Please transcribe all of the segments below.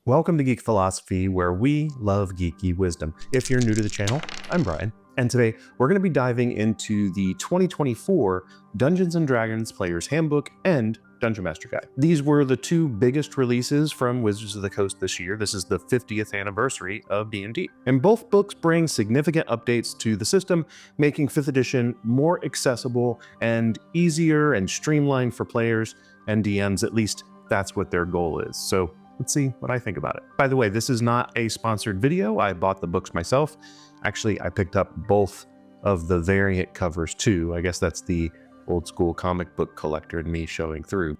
Welcome to Geek Philosophy, where we love geeky wisdom. If you're new to the channel, I'm Brian, and today we're going to be diving into the 2024 Dungeons & Dragons Player's Handbook and Dungeon Master Guide. These were the two biggest releases from Wizards of the Coast this year. This is the 50th anniversary of D&D. And both books bring significant updates to the system, making 5th edition more accessible and easier and streamlined for players and DMs. At least that's what their goal is. So let's see what I think about it. By the way, this is not a sponsored video. I bought the books myself. Actually, I picked up both of the variant covers too. I guess that's the old school comic book collector in me showing through.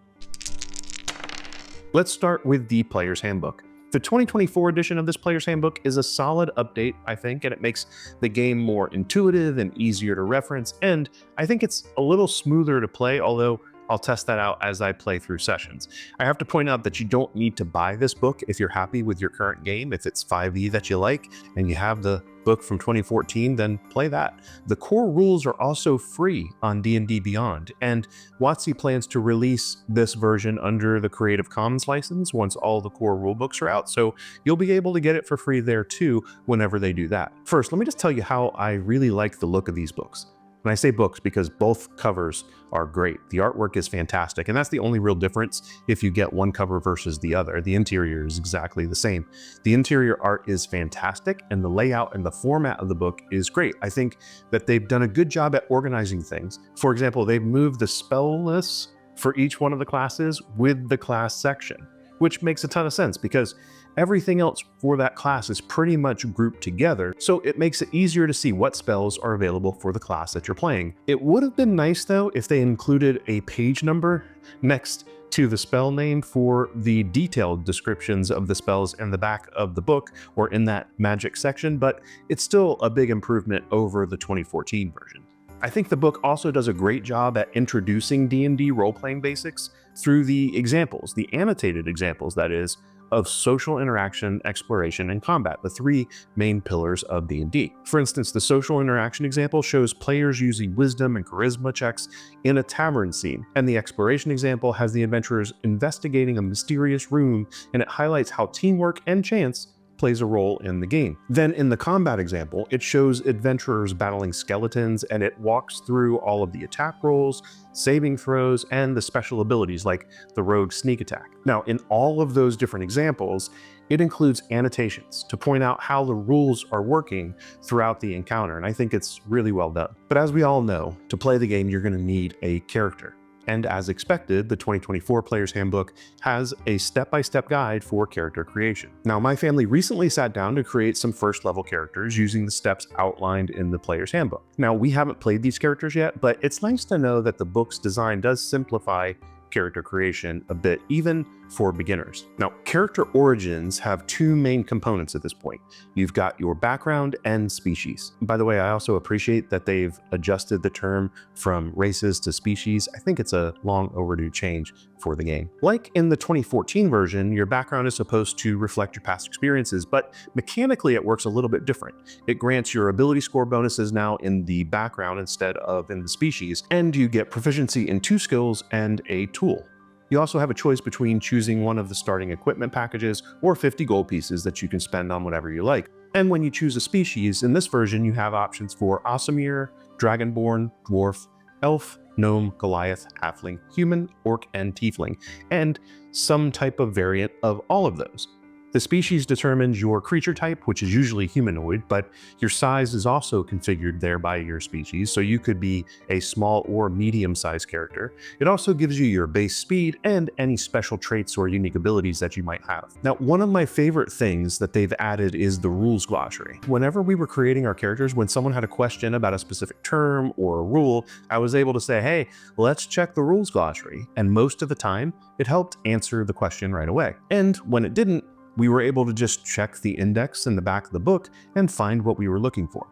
Let's start with the Player's Handbook. The 2024 edition of this Player's Handbook is a solid update, I think, and it makes the game more intuitive and easier to reference, and I think it's a little smoother to play, although I'll test that out as I play through sessions. I have to point out that you don't need to buy this book if you're happy with your current game. If it's 5e that you like and you have the book from 2014, then play that. The core rules are also free on D&D Beyond, and WotC plans to release this version under the Creative Commons license once all the core rulebooks are out, so you'll be able to get it for free there too whenever they do that. First, let me just tell you how I really like the look of these books. And I say books because both covers are great. The artwork is fantastic, and that's the only real difference if you get one cover versus the other. The interior is exactly the same. The interior art is fantastic, and the layout and the format of the book is great. I think that they've done a good job at organizing things. For example, they've moved the spell lists for each one of the classes with the class section, which makes a ton of sense because everything else for that class is pretty much grouped together, so it makes it easier to see what spells are available for the class that you're playing. It would have been nice though if they included a page number next to the spell name for the detailed descriptions of the spells in the back of the book or in that magic section, but it's still a big improvement over the 2014 version. I think the book also does a great job at introducing D&D role-playing basics through the examples, the annotated examples that is, of social interaction, exploration, and combat, the three main pillars of D&D. For instance, the social interaction example shows players using wisdom and charisma checks in a tavern scene, and the exploration example has the adventurers investigating a mysterious room, and it highlights how teamwork and chance plays a role in the game. Then in the combat example, it shows adventurers battling skeletons, and it walks through all of the attack rolls, saving throws, and the special abilities like the rogue sneak attack. Now, in all of those different examples, it includes annotations to point out how the rules are working throughout the encounter, and I think it's really well done. But as we all know, to play the game, you're going to need a character. And as expected, the 2024 Player's Handbook has a step-by-step guide for character creation. Now, my family recently sat down to create some first-level characters using the steps outlined in the Player's Handbook. Now, we haven't played these characters yet, but it's nice to know that the book's design does simplify character creation a bit, even for beginners. Now, character origins have two main components at this point. You've got your background and species. By the way, I also appreciate that they've adjusted the term from races to species. I think it's a long overdue change for the game. Like in the 2014 version, your background is supposed to reflect your past experiences, but mechanically it works a little bit different. It grants your ability score bonuses now in the background instead of in the species, and you get proficiency in 2 skills and a tool. You also have a choice between choosing one of the starting equipment packages or 50 gold pieces that you can spend on whatever you like. And when you choose a species, in this version you have options for Aasimar, Dragonborn, Dwarf, Elf, Gnome, Goliath, Halfling, Human, Orc, and Tiefling, and some type of variant of all of those. The species determines your creature type, which is usually humanoid, but your size is also configured there by your species, so you could be a small or medium-sized character. It also gives you your base speed and any special traits or unique abilities that you might have. Now, one of my favorite things that they've added is the rules glossary. Whenever we were creating our characters, when someone had a question about a specific term or a rule, I was able to say, hey, let's check the rules glossary, and most of the time, it helped answer the question right away. And when it didn't, we were able to just check the index in the back of the book and find what we were looking for.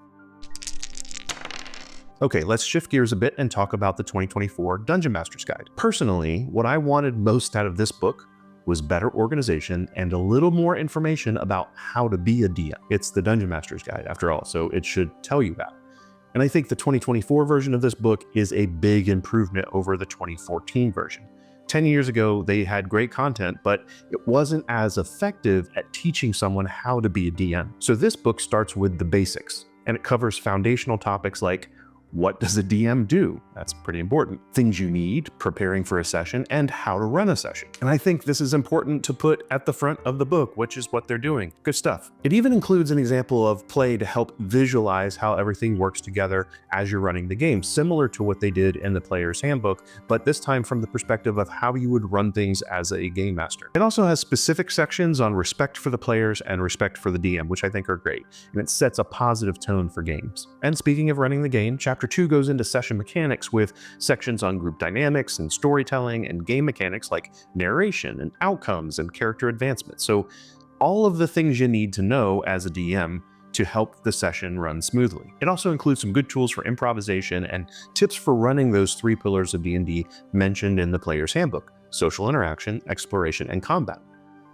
Okay, let's shift gears a bit and talk about the 2024 Dungeon Master's Guide. Personally, what I wanted most out of this book was better organization and a little more information about how to be a DM. It's the Dungeon Master's Guide after all, so it should tell you that. And I think the 2024 version of this book is a big improvement over the 2014 version. 10 years ago, they had great content, but it wasn't as effective at teaching someone how to be a DM. So this book starts with the basics, and it covers foundational topics like what does a DM do? That's pretty important. Things you need, preparing for a session, and how to run a session. And I think this is important to put at the front of the book, which is what they're doing. Good stuff. It even includes an example of play to help visualize how everything works together as you're running the game, similar to what they did in the Player's Handbook, but this time from the perspective of how you would run things as a game master. It also has specific sections on respect for the players and respect for the DM, which I think are great, and it sets a positive tone for games. And speaking of running the game, Chapter 2 goes into session mechanics with sections on group dynamics and storytelling and game mechanics like narration and outcomes and character advancement. So all of the things you need to know as a DM to help the session run smoothly. It also includes some good tools for improvisation and tips for running those 3 pillars of D&D mentioned in the Player's Handbook: social interaction, exploration, and combat.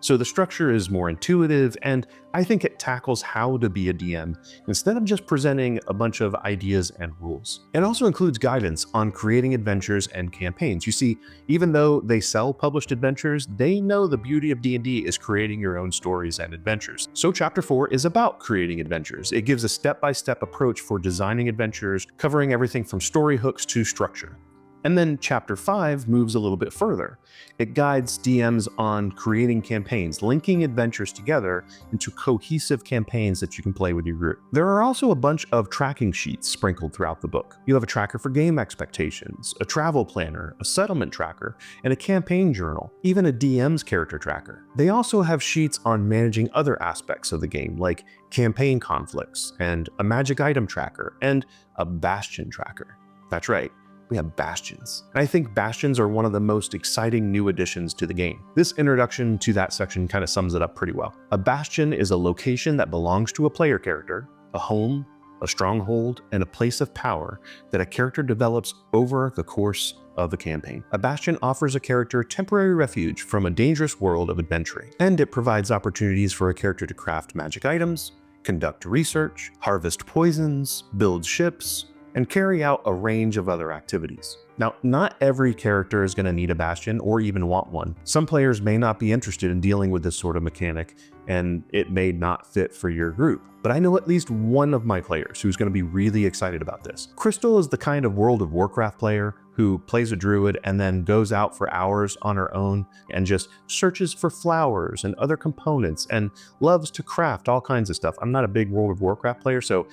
So the structure is more intuitive, and I think it tackles how to be a DM instead of just presenting a bunch of ideas and rules. It also includes guidance on creating adventures and campaigns. You see, even though they sell published adventures, they know the beauty of D&D is creating your own stories and adventures. So Chapter 4 is about creating adventures. It gives a step-by-step approach for designing adventures, covering everything from story hooks to structure. And then Chapter 5 moves a little bit further. It guides DMs on creating campaigns, linking adventures together into cohesive campaigns that you can play with your group. There are also a bunch of tracking sheets sprinkled throughout the book. You have a tracker for game expectations, a travel planner, a settlement tracker, and a campaign journal, even a DM's character tracker. They also have sheets on managing other aspects of the game, like campaign conflicts, and a magic item tracker, and a Bastion tracker. That's right. We have Bastions. And I think Bastions are one of the most exciting new additions to the game. This introduction to that section kind of sums it up pretty well. A Bastion is a location that belongs to a player character, a home, a stronghold, and a place of power that a character develops over the course of the campaign. A Bastion offers a character temporary refuge from a dangerous world of adventuring, and it provides opportunities for a character to craft magic items, conduct research, harvest poisons, build ships, and carry out a range of other activities. Now, not every character is going to need a Bastion or even want one. Some players may not be interested in dealing with this sort of mechanic, and it may not fit for your group. But I know at least one of my players who's going to be really excited about this. Crystal is the kind of World of Warcraft player who plays a druid and then goes out for hours on her own and just searches for flowers and other components and loves to craft all kinds of stuff. I'm not a big World of Warcraft player, so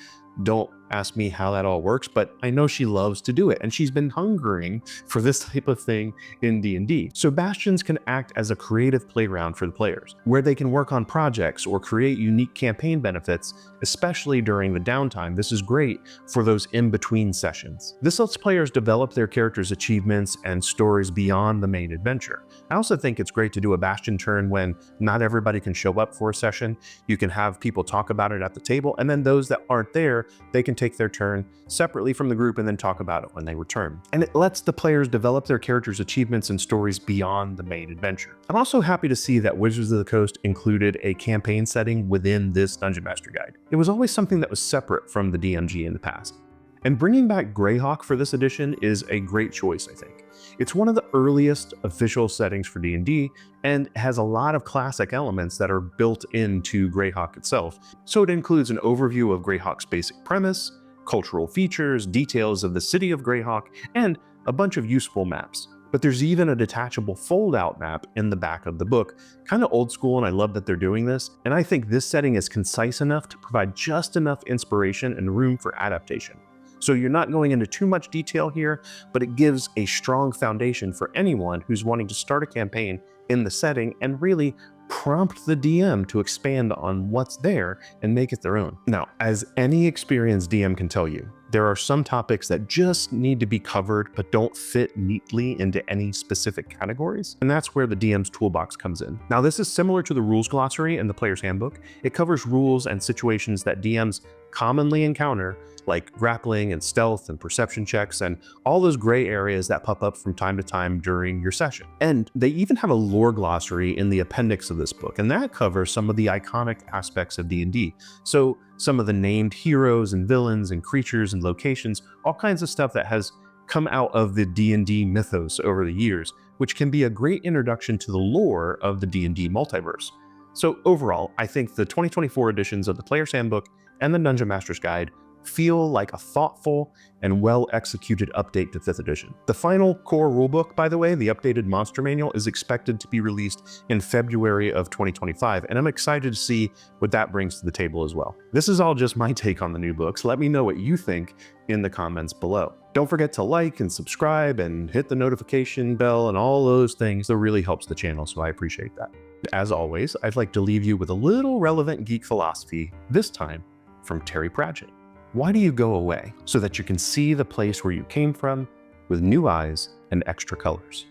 don't ask me how that all works, but I know she loves to do it, and she's been hungering for this type of thing in D&D. So Bastions can act as a creative playground for the players, where they can work on projects or create unique campaign benefits, especially during the downtime. This is great for those in-between sessions. This lets players develop their characters' achievements and stories beyond the main adventure. I also think it's great to do a Bastion turn when not everybody can show up for a session. You can have people talk about it at the table, and then those that aren't there, they can take their turn separately from the group and then talk about it when they return. And it lets the players develop their characters' achievements and stories beyond the main adventure. I'm also happy to see that Wizards of the Coast included a campaign setting within this Dungeon Master Guide. It was always something that was separate from the DMG in the past. And bringing back Greyhawk for this edition is a great choice, I think. It's one of the earliest official settings for D&D and has a lot of classic elements that are built into Greyhawk itself. So it includes an overview of Greyhawk's basic premise, cultural features, details of the city of Greyhawk, and a bunch of useful maps. But there's even a detachable fold-out map in the back of the book. Kind of old school, and I love that they're doing this. And I think this setting is concise enough to provide just enough inspiration and room for adaptation. So you're not going into too much detail here, but it gives a strong foundation for anyone who's wanting to start a campaign in the setting and really prompt the DM to expand on what's there and make it their own. Now, as any experienced DM can tell you, there are some topics that just need to be covered but don't fit neatly into any specific categories, and that's where the DM's toolbox comes in. Now, this is similar to the rules glossary in the Player's Handbook. It covers rules and situations that DMs commonly encounter, like grappling and stealth and perception checks and all those gray areas that pop up from time to time during your session. And they even have a lore glossary in the appendix of this book, and that covers some of the iconic aspects of D&D. So some of the named heroes and villains and creatures and locations, all kinds of stuff that has come out of the D&D mythos over the years, which can be a great introduction to the lore of the D&D multiverse. So overall, I think the 2024 editions of the Player's Handbook and the Dungeon Master's Guide feel like a thoughtful and well-executed update to 5th edition. The final core rulebook, by the way, the updated monster manual, is expected to be released in February of 2025, and I'm excited to see what that brings to the table as well. This is all just my take on the new books. Let me know what you think in the comments below. Don't forget to like and subscribe and hit the notification bell and all those things. That really helps the channel, so I appreciate that. As always, I'd like to leave you with a little relevant geek philosophy, this time from Terry Pratchett. Why do you go away? So that you can see the place where you came from with new eyes and extra colors.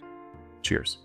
Cheers.